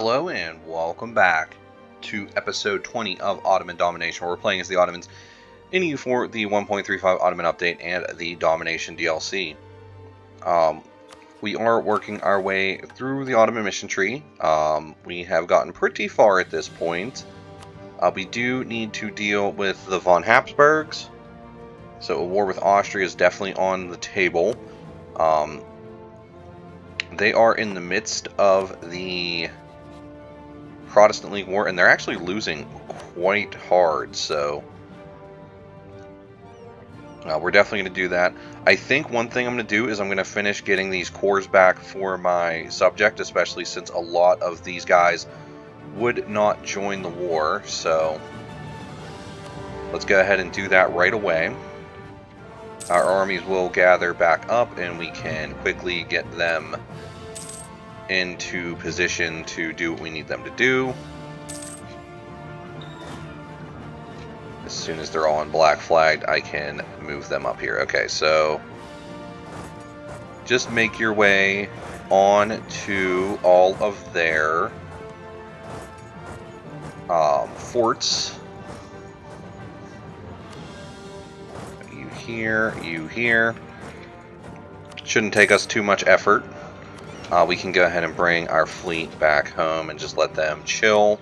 Hello and welcome back to episode 20 of Ottoman Domination, where we're playing as the Ottomans in EU4, the 1.35 Ottoman update, and the Domination DLC. We are working our way through the Ottoman mission tree. We have gotten pretty far at this point. We do need to deal with the von Habsburgs, so a war with Austria is definitely on the table. They are in the midst of the Protestant League War, and they're actually losing quite hard, so we're definitely going to do that. I think one thing I'm going to do is I'm going to finish getting these cores back for my subject, especially since a lot of these guys would not join the war, so let's go ahead and do that right away. Our armies will gather back up and we can quickly get them into position to do what we need them to do. As soon as they're all on black flagged, I can move them up here. Okay, so just make your way on to all of their forts. You here. Shouldn't take us too much effort. We can go ahead and bring our fleet back home and just let them chill.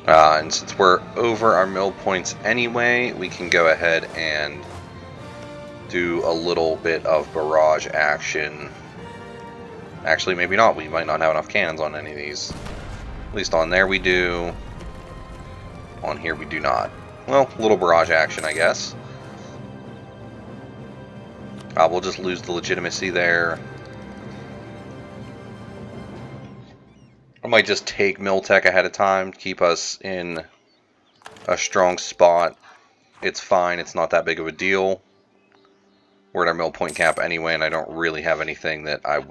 And since we're over our mill points anyway, we can go ahead and do a little bit of barrage action. Actually, maybe not. We might not have enough cannons on any of these. At least on there we do. On here we do not. Well, a little barrage action, I guess. We'll just lose the legitimacy there. I might just take Miltech ahead of time, keep us in a strong spot. It's fine, it's not that big of a deal. We're at our mill point cap anyway, and I don't really have anything that I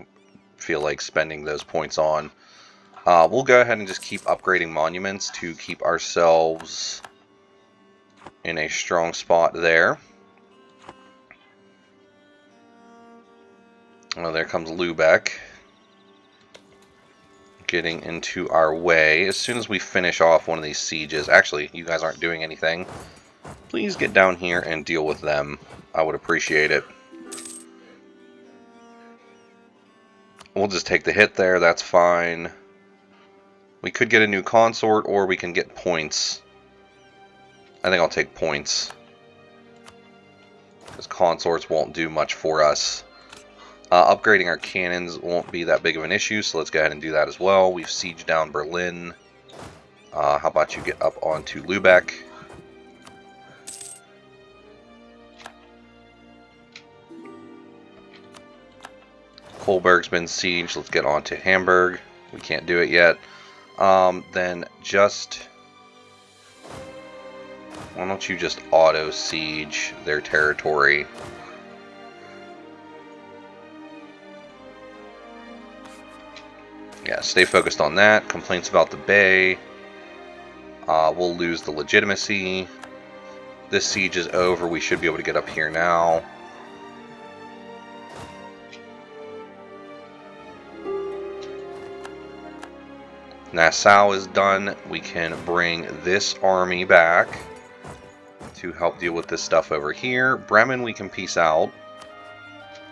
feel like spending those points on. We'll go ahead and just keep upgrading monuments to keep ourselves in a strong spot there. Oh, there comes Lübeck getting into our way. As soon as we finish off one of these sieges, actually, you guys aren't doing anything. Please get down here and deal with them. I would appreciate it. We'll just take the hit there, that's fine. We could get a new consort, or we can get points. I think I'll take points, because consorts won't do much for us. Upgrading our cannons won't be that big of an issue, so let's go ahead and do that as well. We've sieged down Berlin. How about you get up onto Lübeck? Kolberg's been sieged. Let's get on to Hamburg. We can't do it yet. Then just... why don't you just auto-siege their territory? Yeah, stay focused on that. Complaints about the bay. We'll lose the legitimacy. This siege is over. We should be able to get up here now. Nassau is done. We can bring this army back to help deal with this stuff over here. Bremen we can peace out.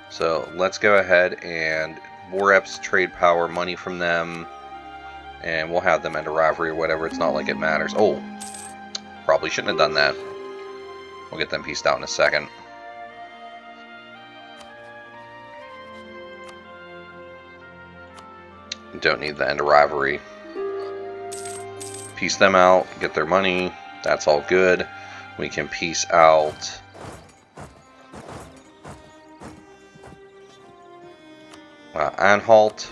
So let's go ahead and Voreps trade power money from them, and we'll have them end a rivalry or whatever. It's not like it matters. Oh, probably shouldn't have done that. We'll get them pieced out in a second. Don't need the end of rivalry. Piece them out, get their money. That's all good. We can piece out Anhalt.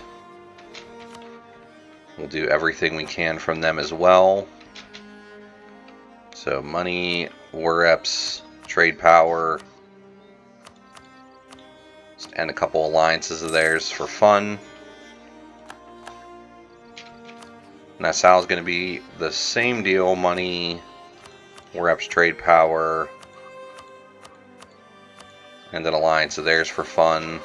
We'll do everything we can from them as well. So money, Voreps, trade power, and a couple alliances of theirs for fun. Nassau is going to be the same deal. Money, reps, trade power, and then alliance of theirs for fun.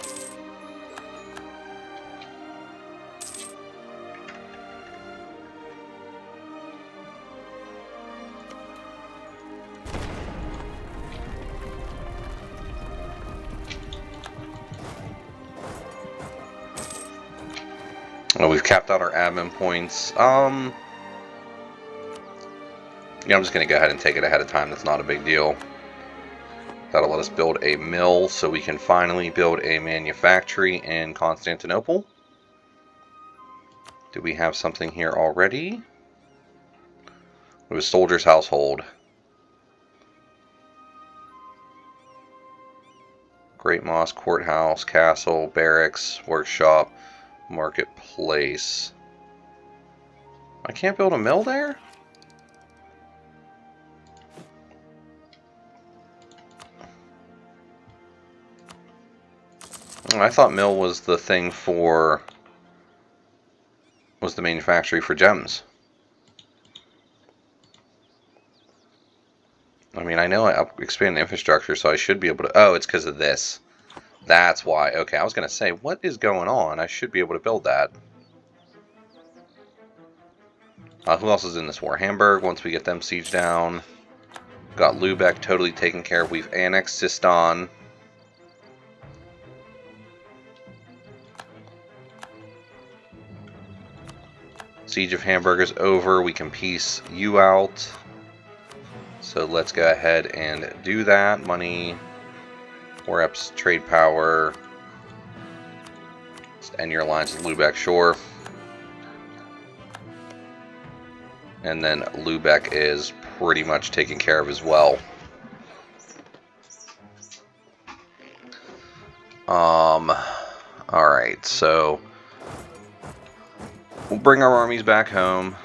Well, we've capped out our admin points. Yeah, I'm just going to go ahead and take it ahead of time. That's not a big deal. That'll let us build a mill so we can finally build a manufactory in Constantinople. Do we have something here already? It was soldier's household. Great Mosque, courthouse, castle, barracks, workshop, marketplace. I can't build a mill there? I thought mill was the thing for... was the manufactory for gems. I mean, I know I expanded infrastructure, so I should be able to... Oh, it's because of this. That's why. Okay, I was going to say, what is going on? I should be able to build that. Who else is in this war? Hamburg, once we get them sieged down. Got Lübeck totally taken care of. We've annexed Sistan. Siege of Hamburg is over. We can peace you out. So let's go ahead and do that. Money, reps, trade power. Just end your alliance with Lübeck, sure. And then Lübeck is pretty much taken care of as well. Alright, so we'll bring our armies back home.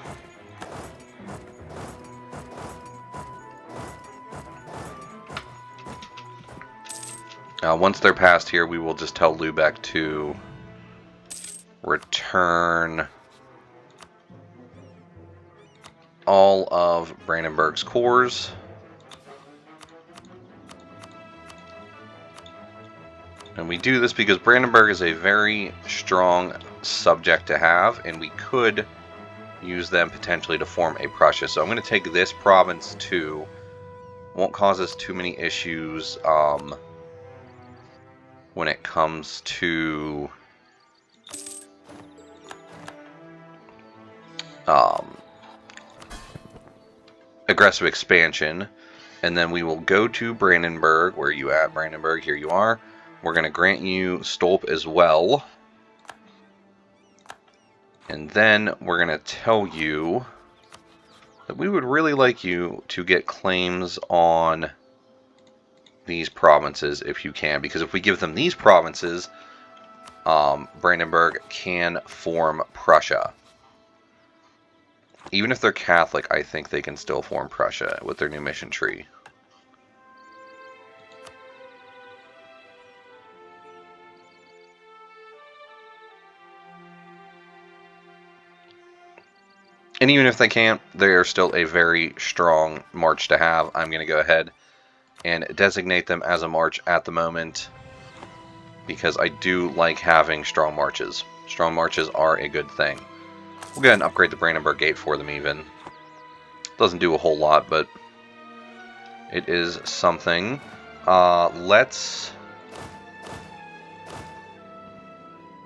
Once they're past here, we will just tell Lübeck to return all of Brandenburg's cores. And we do this because Brandenburg is a very strong subject to have, and we could use them potentially to form a Prussia. So I'm going to take this province too. Won't cause us too many issues when it comes to aggressive expansion. And then we will go to Brandenburg. Where are you at, Brandenburg? Here you are. We're going to grant you Stolp as well. And then we're going to tell you that we would really like you to get claims on these provinces if you can. Because if we give them these provinces, Brandenburg can form Prussia. Even if they're Catholic, I think they can still form Prussia with their new mission tree. And even if they can't, they're still a very strong march to have. I'm going to go ahead and designate them as a march at the moment, because I do like having strong marches. Strong marches are a good thing. We'll go ahead and upgrade the Brandenburg Gate for them even. Doesn't do a whole lot, but it is something. Let's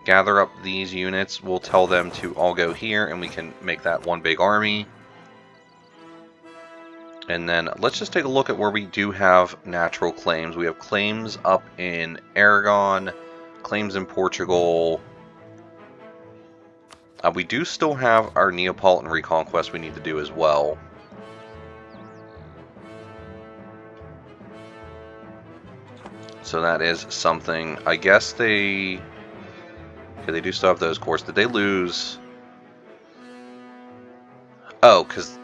gather up these units. We'll tell them to all go here, and we can make that one big army. And then let's just take a look at where we do have natural claims. We have claims up in Aragon, claims in Portugal. We do still have our Neapolitan reconquest we need to do as well. So that is something. I guess they... Okay, they do still have those cores. Did they lose? Oh, because...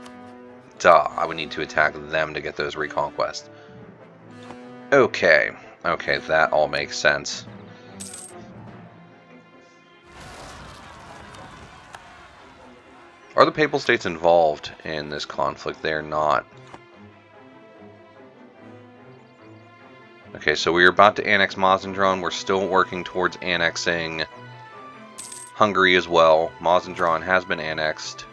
Duh, I would need to attack them to get those reconquests. Okay. Okay, that all makes sense. Are the Papal States involved in this conflict? They're not. Okay, so we're about to annex Mazandran. We're still working towards annexing Hungary as well. Mazandran has been annexed.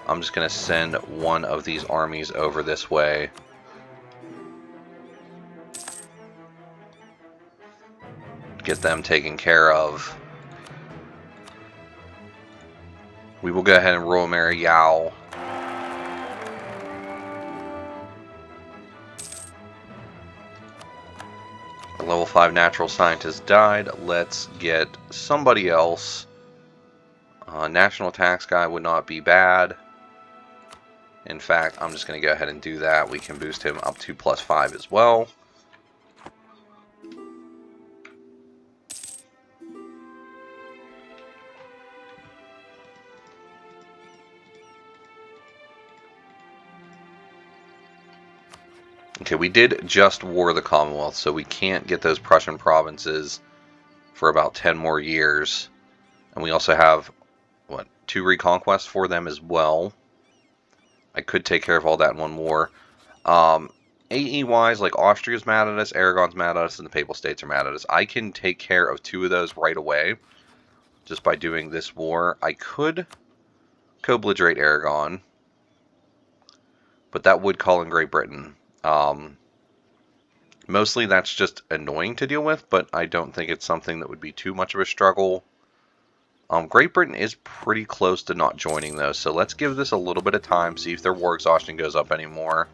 I'm just going to send one of these armies over this way. Get them taken care of. We will go ahead and roll Mary Yao. A level 5 natural scientist died. Let's get somebody else. National tax guy would not be bad. In fact, I'm just going to go ahead and do that. We can boost him up to +5 as well. Okay, we did just war the Commonwealth, so we can't get those Prussian provinces for about 10 more years. And we also have, what, 2 reconquests for them as well. I could take care of all that in one war. AE-wise, like Austria's mad at us, Aragon's mad at us, and the Papal States are mad at us. I can take care of 2 of those right away, just by doing this war. I could co-belligerate Aragon, but that would call in Great Britain. Mostly that's just annoying to deal with, but I don't think it's something that would be too much of a struggle. Great Britain is pretty close to not joining though, so let's give this a little bit of time, see if their war exhaustion goes up anymore,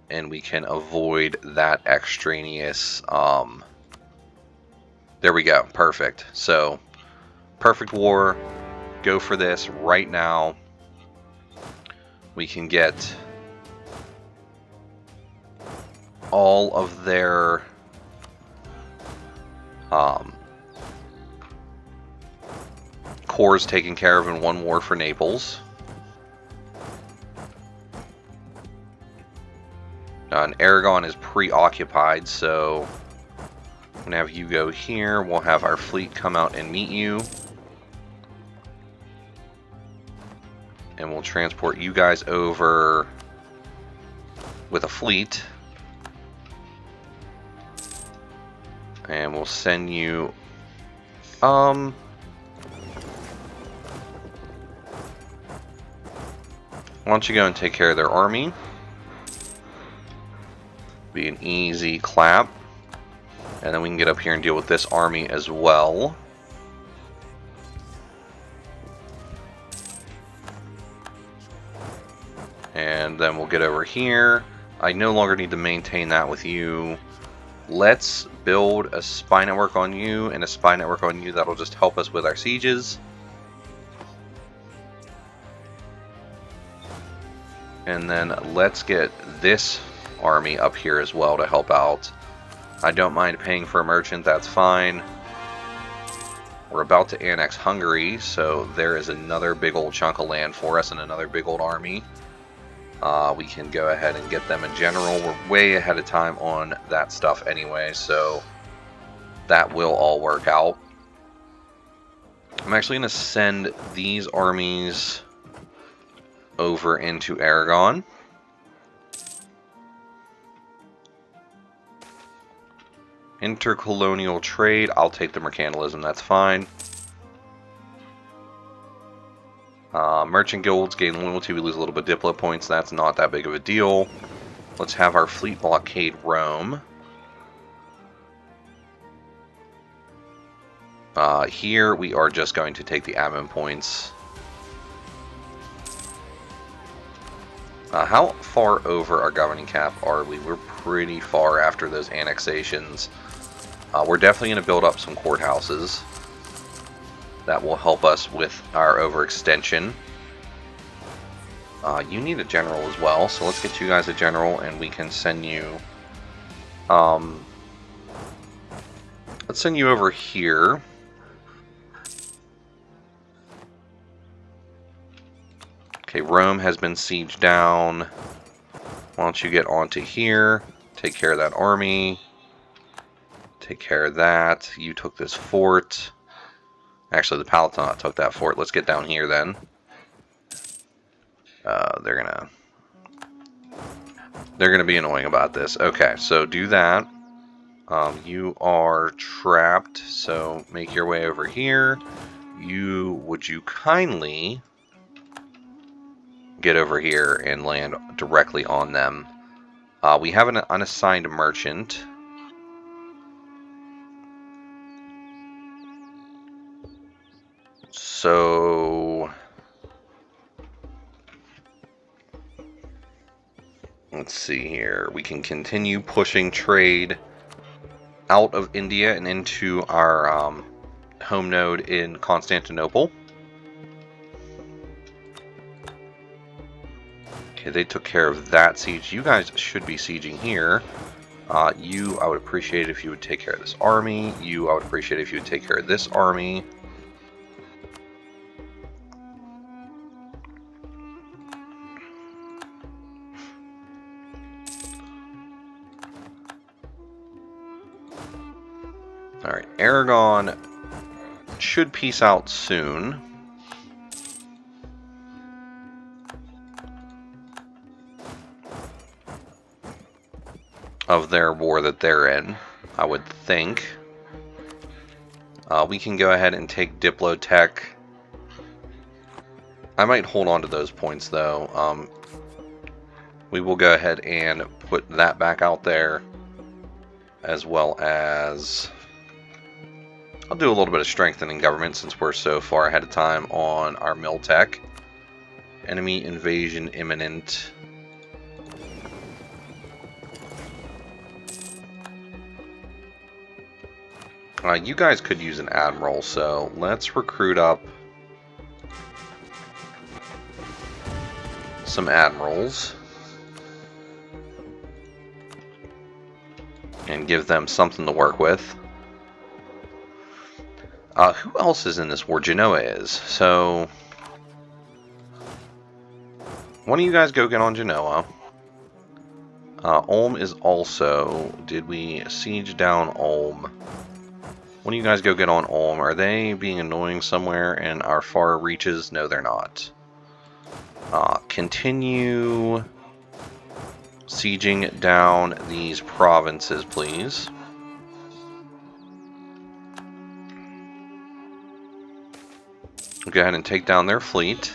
and we can avoid that extraneous, there we go, perfect. So, perfect war, go for this right now. We can get all of their corps taken care of in one war for Naples. And Aragon is preoccupied, so I'm going to have you go here. We'll have our fleet come out and meet you. And we'll transport you guys over with a fleet. And we'll send you, why don't you go and take care of their army? Be an easy clap. And then we can get up here and deal with this army as well. And then we'll get over here. I no longer need to maintain that with you. Let's build a spy network on you and a spy network on you. That'll just help us with our sieges. And then let's get this army up here as well to help out. I don't mind paying for a merchant, that's fine. We're about to annex Hungary, so there is another big old chunk of land for us and another big old army. We can go ahead and get them in general. We're way ahead of time on that stuff anyway, so that will all work out. I'm actually going to send these armies over into Aragon. Intercolonial trade, I'll take the mercantilism, that's fine. Merchant guilds gain loyalty, we lose a little bit of diplo points, that's not that big of a deal. Let's have our fleet blockade Rome. Here we are just going to take the admin points. How far over our governing cap are we? We're pretty far after those annexations. We're definitely going to build up some courthouses. That will help us with our overextension. You need a general as well, so let's get you guys a general and we can send you... let's send you over here. Okay, Rome has been sieged down. Why don't you get onto here, take care of that army, take care of that. You took this fort. Actually, the Palatinate took that fort. Let's get down here then. They're gonna be annoying about this. Okay, so do that. You are trapped, so make your way over here. Would you kindly get over here and land directly on them? We have an unassigned merchant. So let's see here. We can continue pushing trade out of India and into our home node in Constantinople. Okay, they took care of that siege. You guys should be sieging here. I would appreciate it if you would take care of this army. I would appreciate it if you would take care of this army. Alright, Aragon should peace out soon. Of their war that they're in, I would think. We can go ahead and take Diplotech. I might hold on to those points though. We will go ahead and put that back out there, as well as I'll do a little bit of strengthening government since we're so far ahead of time on our mill tech. Enemy invasion imminent. You guys could use an admiral, so let's recruit up some admirals and give them something to work with. Who else is in this war? Genoa is. So one of you guys go get on Genoa. Ulm is also... Did we siege down Ulm? One of you guys go get on Ulm. Are they being annoying somewhere in our far reaches? No, they're not. Continue sieging down these provinces, please. Go ahead and take down their fleet.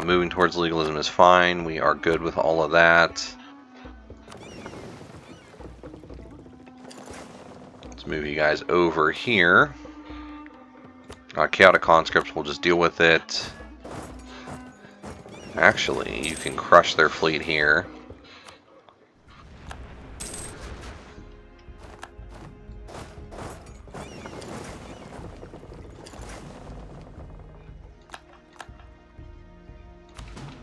Moving towards legalism is fine. We are good with all of that. Let's move you guys over here. Chaotic conscripts will just deal with it. Actually, you can crush their fleet here.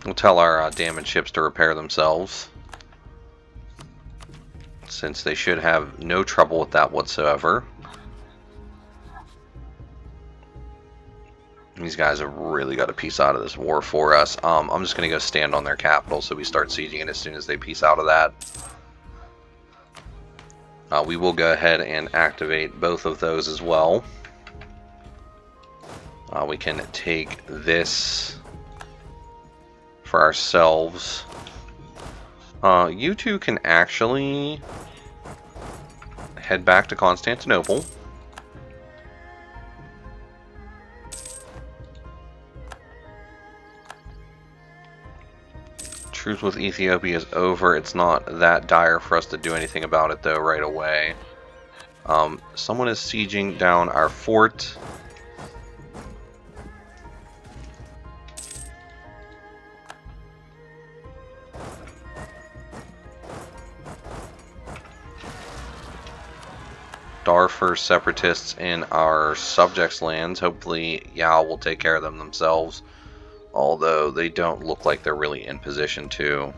We'll tell our damaged ships to repair themselves, since they should have no trouble with that whatsoever. These guys have really got to peace out of this war for us. I'm just going to go stand on their capital so we start sieging it as soon as they peace out of that. We will go ahead and activate both of those as well. We can take this for ourselves. You two can actually head back to Constantinople. Truce with Ethiopia is over. It's not that dire for us to do anything about it though right away. Someone is sieging down our fort. Darfur separatists in our subjects' lands. Hopefully Yao will take care of them themselves, although they don't look like they're really in position to.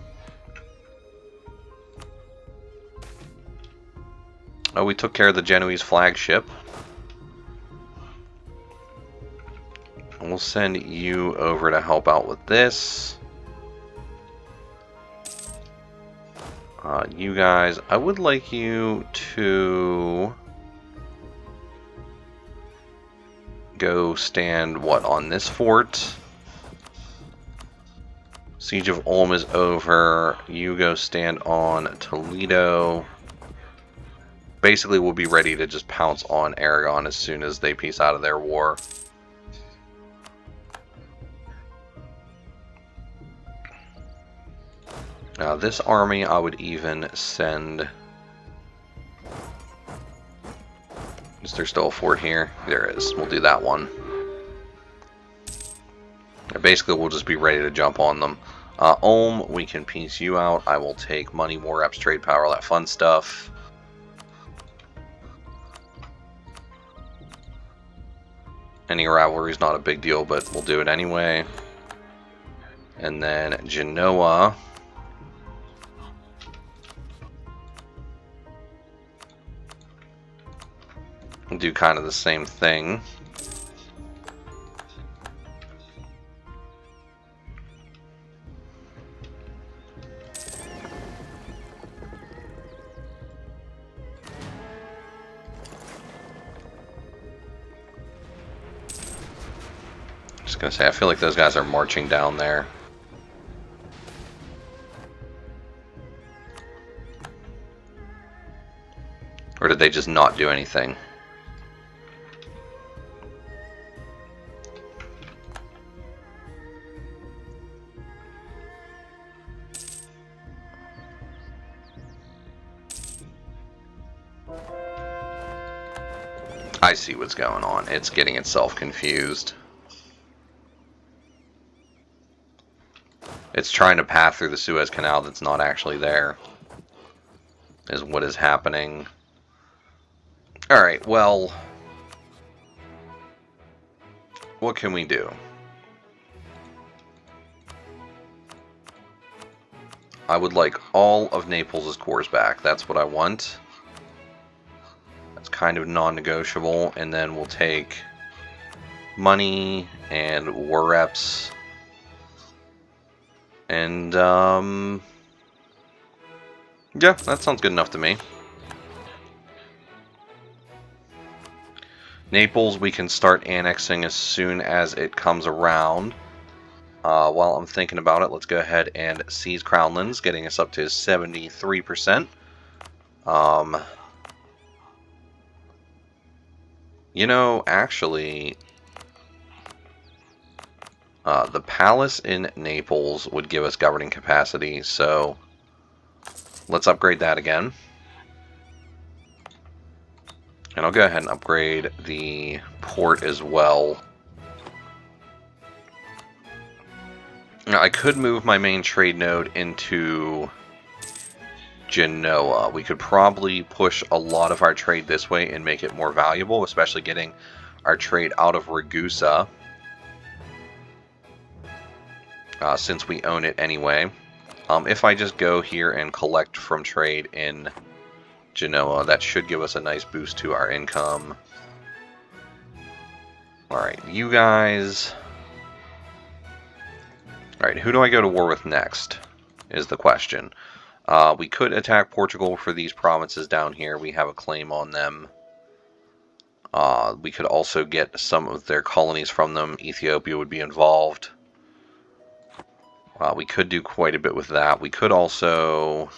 Oh, we took care of the Genoese flagship. And we'll send you over to help out with this. You guys, I would like you to go stand, what, on this fort? Siege of Ulm is over. You go stand on Toledo. Basically, we'll be ready to just pounce on Aragon as soon as they peace out of their war. Now, this army I would even send... Is there still a fort here? There is. We'll do that one. Basically, we'll just be ready to jump on them. Ulm, we can piece you out. I will take money, war reps, trade power, all that fun stuff. Any rivalry is not a big deal, but we'll do it anyway. And then Genoa. We'll do kind of the same thing. Just gonna say, I feel like those guys are marching down there. Or did they just not do anything? I see what's going on. It's getting itself confused. It's trying to pass through the Suez Canal that's not actually there, is what is happening. Alright, well, what can we do? I would like all of Naples' cores back. That's what I want. That's kind of non-negotiable. And then we'll take money and war reps. And, yeah, that sounds good enough to me. Naples we can start annexing as soon as it comes around. While I'm thinking about it, let's go ahead and seize Crownlands, getting us up to 73%. You know, actually, the palace in Naples would give us governing capacity, so let's upgrade that again. And I'll go ahead and upgrade the port as well. Now, I could move my main trade node into Genoa. We could probably push a lot of our trade this way and make it more valuable, especially getting our trade out of Ragusa, since we own it anyway. If I just go here and collect from trade in Genoa, that should give us a nice boost to our income. Alright, you guys... Alright, who do I go to war with next, is the question. We could attack Portugal for these provinces down here. We have a claim on them. We could also get some of their colonies from them. Ethiopia would be involved. We could do quite a bit with that. We could also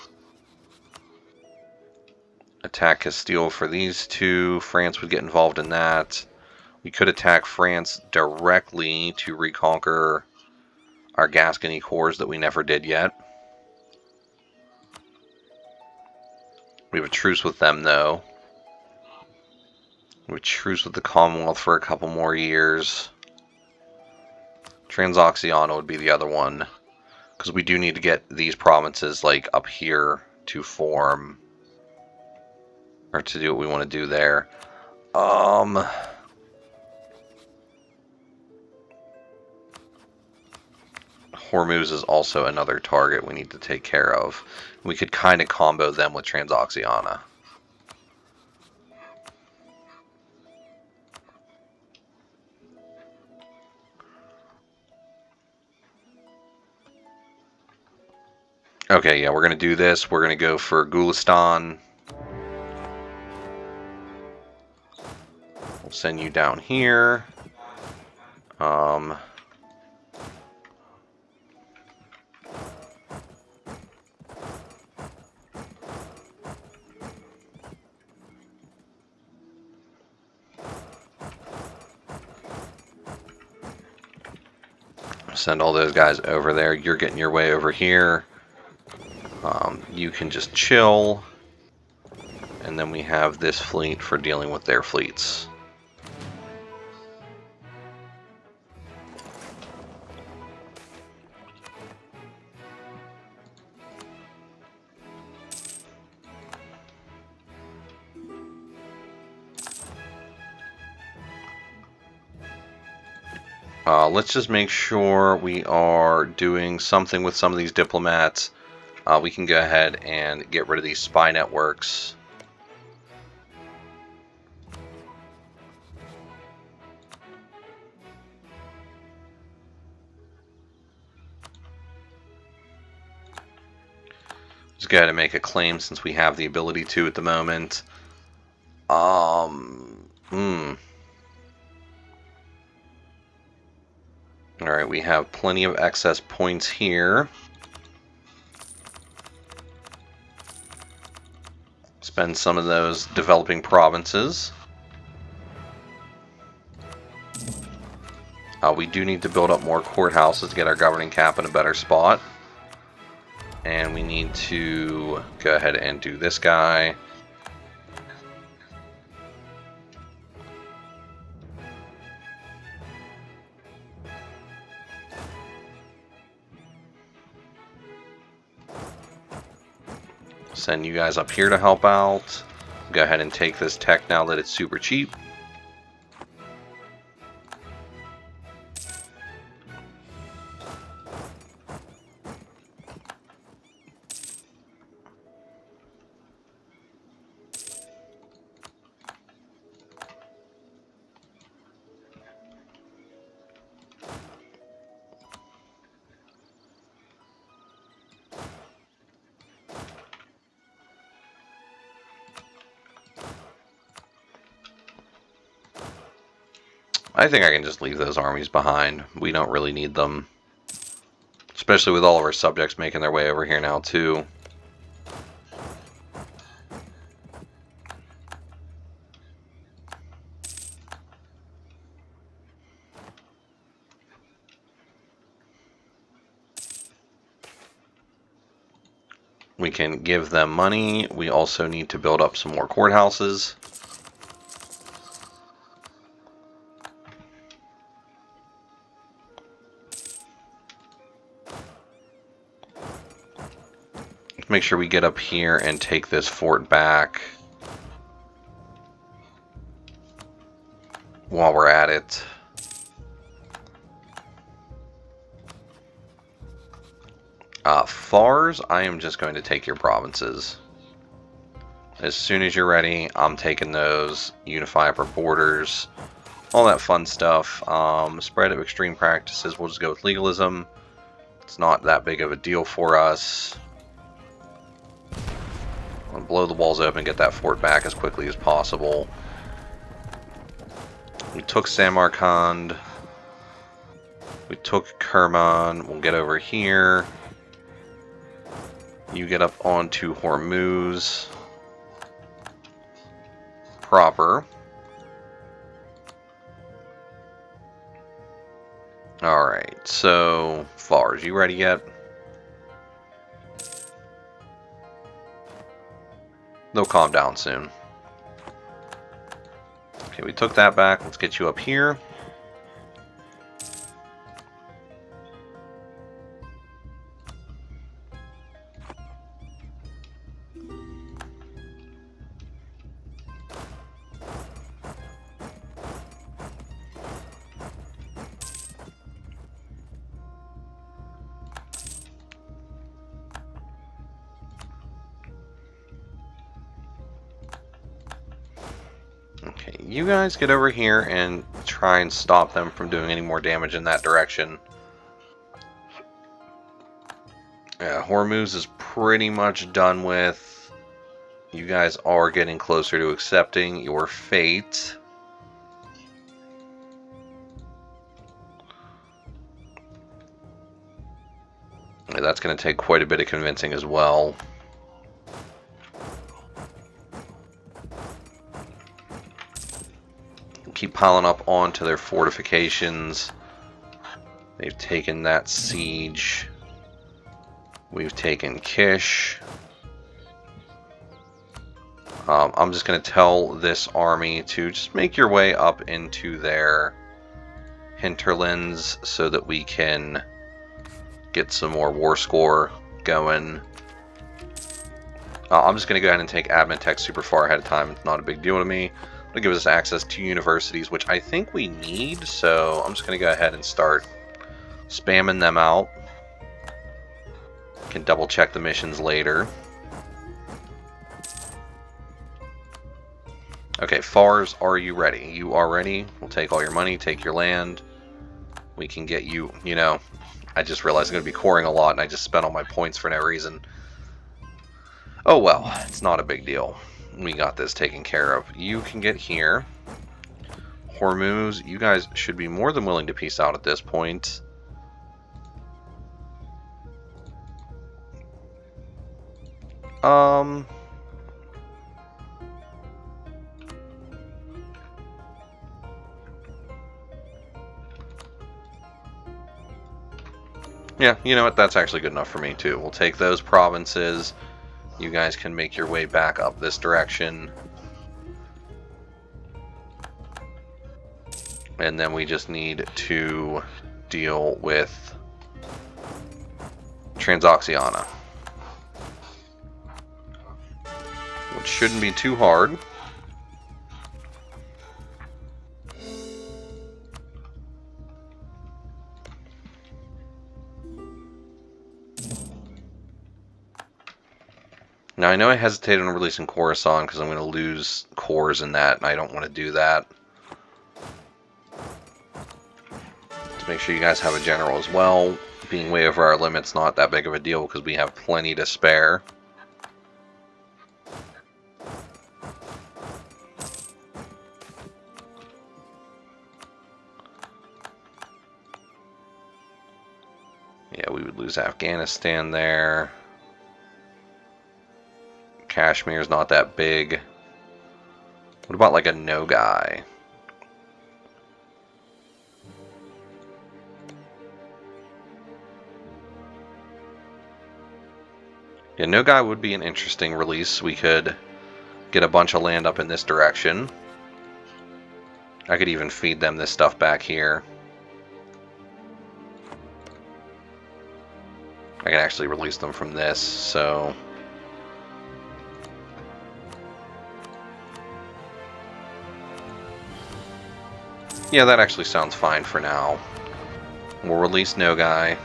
attack Castile for these two. France would get involved in that. We could attack France directly to reconquer our Gascony cores that we never did yet. We have a truce with them, though. We have a truce with the Commonwealth for a couple more years. Transoxiana would be the other one, because we do need to get these provinces, like, up here to form, or to do what we want to do there. Hormuz is also another target we need to take care of. We could kind of combo them with Transoxiana. Okay, yeah, we're going to do this. We're going to go for Gulistan. We'll send you down here. Send all those guys over there. You're getting your way over here. You can just chill. And then we have this fleet for dealing with their fleets. Let's just make sure we are doing something with some of these diplomats. We can go ahead and get rid of these spy networks. Just go ahead and make a claim since we have the ability to at the moment. Alright, we have plenty of excess points here. Spend some of those developing provinces. We do need to build up more courthouses to get our governing cap in a better spot. And we need to go ahead and do this guy. Send you guys up here to help out. Go ahead and take this tech now that it's super cheap. I think I can just leave those armies behind. We don't really need them. Especially with all of our subjects making their way over here now, too. We can give them money. We also need to build up some more courthouses. Make sure we get up here and take this fort back while we're at it. Fars, I am just going to take your provinces. As soon as you're ready, I'm taking those. Unify upper borders, all that fun stuff. Spread of extreme practices, we'll just go with legalism. It's not that big of a deal for us. I'll blow the walls open and get that fort back as quickly as possible. We took Samarkand. We took Kerman. We'll get over here. You get up onto Hormuz proper. Alright, so Fars, you ready yet? They'll calm down soon. Okay, we took that back. Let's get you up here. Okay, you guys get over here and try and stop them from doing any more damage in that direction. Yeah, Hormuz is pretty much done with. You guys are getting closer to accepting your fate. Yeah, that's going to take quite a bit of convincing as well. Keep piling up onto their fortifications. They've taken that siege. We've taken Kish. I'm just going to tell this army to just make your way up into their hinterlands so that we can get some more war score going. I'm just going to go ahead and take admin tech super far ahead of time. It's not a big deal to me. It'll give us access to universities, which I think we need, so I'm just going to go ahead and start spamming them out. Can double check the missions later. Okay, Fars, are you ready? You are ready. We'll take all your money, take your land. We can get you, you know, I just realized I'm going to be coring a lot and I just spent all my points for no reason. Oh well, it's not a big deal. We got this taken care of. You can get here. Hormuz, you guys should be more than willing to peace out at this point. Yeah, you know what? That's actually good enough for me, too. We'll take those provinces. You guys can make your way back up this direction. And then we just need to deal with Transoxiana, which shouldn't be too hard. Now, I know I hesitated on releasing Coruscant because I'm going to lose cores in that, and I don't want to do that. To make sure you guys have a general as well. Being way over our limit's not that big of a deal because we have plenty to spare. Yeah, we would lose Afghanistan there. Kashmir's not that big. What about like a Nogai? Yeah, Nogai would be an interesting release. We could get a bunch of land up in this direction. I could even feed them this stuff back here. I can actually release them from this, so... yeah, that actually sounds fine for now. We'll release Nogai.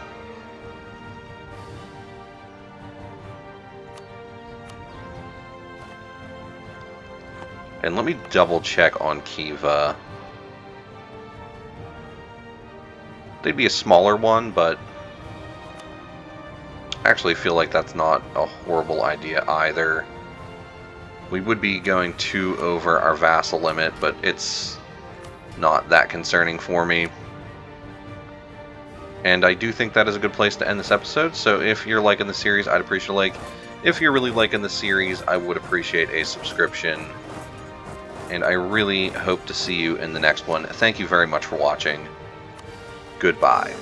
And let me double check on Kiva. They'd be a smaller one, but I actually feel like that's not a horrible idea either. We would be going 2 over our vassal limit, but it's not that concerning for me. And I do think that is a good place to end this episode, so if you're liking the series, I'd appreciate a like. If you're really liking the series, I would appreciate a subscription. And I really hope to see you in the next one. Thank you very much for watching. Goodbye.